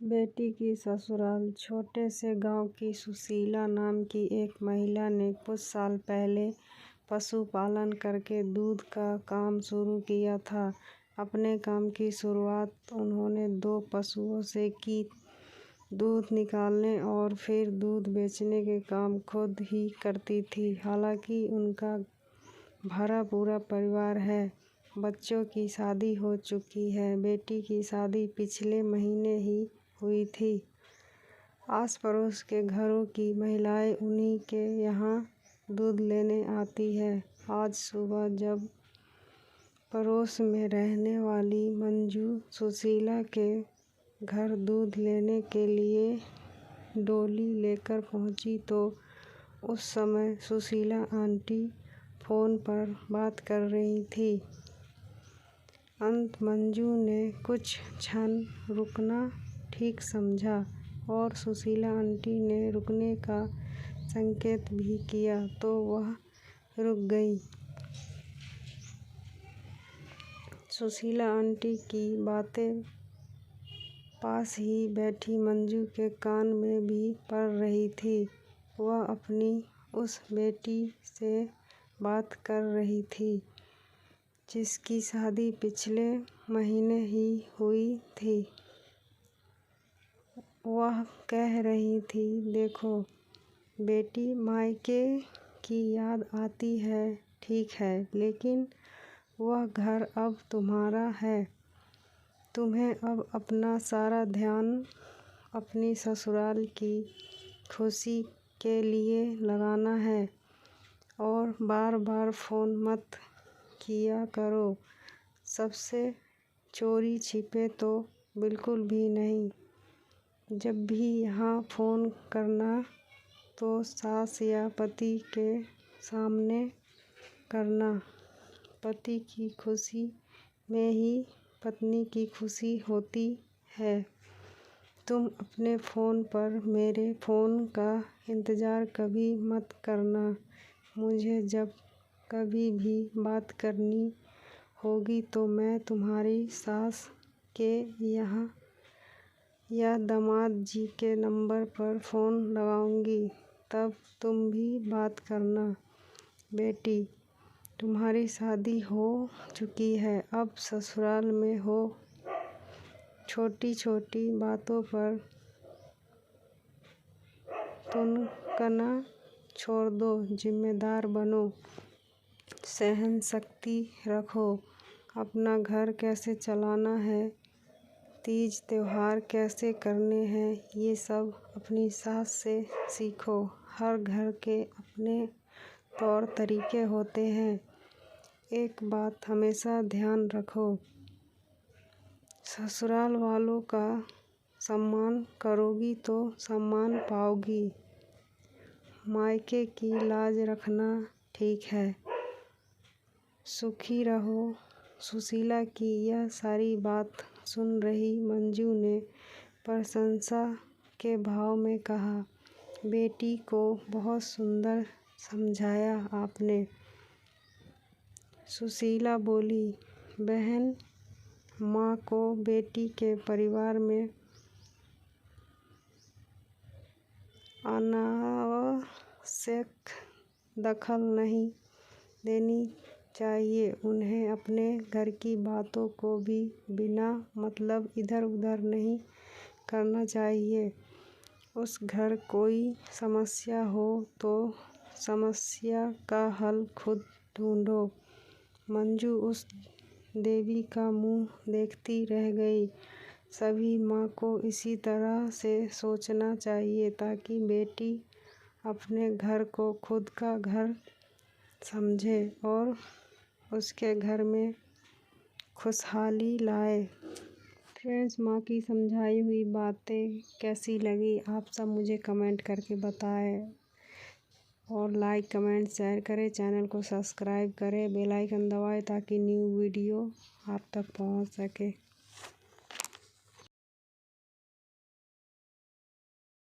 बेटी की ससुराल। छोटे से गांव की सुशीला नाम की एक महिला ने कुछ साल पहले पशुपालन करके दूध का काम शुरू किया था। अपने काम की शुरुआत उन्होंने 2 पशुओं से की। दूध निकालने और फिर दूध बेचने के काम खुद ही करती थी। हालांकि उनका भरा पूरा परिवार है। बच्चों की शादी हो चुकी है। बेटी की शादी पिछले महीने ही हुई थी। आस पड़ोस के घरों की महिलाएं उन्हीं के यहाँ दूध लेने आती है। आज सुबह जब पड़ोस में रहने वाली मंजू सुशीला के घर दूध लेने के लिए डोली लेकर पहुंची तो उस समय सुशीला आंटी फोन पर बात कर रही थी। मंजू ने कुछ क्षण रुकना ठीक समझा और सुशीला आंटी ने रुकने का संकेत भी किया तो वह रुक गई। सुशीला आंटी की बातें पास ही बैठी मंजू के कान में भी पड़ रही थी। वह अपनी उस बेटी से बात कर रही थी जिसकी शादी पिछले महीने ही हुई थी। वह कह रही थी, देखो बेटी, मायके की याद आती है ठीक है, लेकिन वह घर अब तुम्हारा है। तुम्हें अब अपना सारा ध्यान अपनी ससुराल की खुशी के लिए लगाना है और बार बार फोन मत किया करो। सबसे चोरी छिपे तो बिल्कुल भी नहीं। जब भी यहाँ फोन करना तो सास या पति के सामने करना। पति की खुशी में ही पत्नी की खुशी होती है। तुम अपने फ़ोन पर मेरे फ़ोन का इंतज़ार कभी मत करना। मुझे जब कभी भी बात करनी होगी तो मैं तुम्हारी सास के यहाँ या दामाद जी के नंबर पर फ़ोन लगाऊंगी, तब तुम भी बात करना। बेटी, तुम्हारी शादी हो चुकी है, अब ससुराल में हो। छोटी छोटी बातों पर तुनकना छोड़ दो, जिम्मेदार बनो, सहनशक्ति रखो। अपना घर कैसे चलाना है, तीज त्योहार कैसे करने हैं, ये सब अपनी सास से सीखो। हर घर के अपने तौर तरीके होते हैं। एक बात हमेशा ध्यान रखो, ससुराल वालों का सम्मान करोगी तो सम्मान पाओगी। मायके की लाज रखना ठीक है। सुखी रहो। सुशीला की यह सारी बात सुन रही मंजू ने प्रशंसा के भाव में कहा, बेटी को बहुत सुंदर समझाया आपने। सुशीला बोली, बहन, माँ को बेटी के परिवार में अनावश्यक दखल नहीं देनी चाहिए। उन्हें अपने घर की बातों को भी बिना मतलब इधर उधर नहीं करना चाहिए। उस घर कोई समस्या हो तो समस्या का हल खुद ढूंढो। मंजू उस देवी का मुंह देखती रह गई। सभी माँ को इसी तरह से सोचना चाहिए ताकि बेटी अपने घर को खुद का घर समझे और उसके घर में खुशहाली लाए। फ्रेंड्स, माँ की समझाई हुई बातें कैसी लगी आप सब मुझे कमेंट करके बताएं और लाइक कमेंट शेयर करें। चैनल को सब्सक्राइब करें, बेल आइकन दबाएं ताकि न्यू वीडियो आप तक पहुंच सके।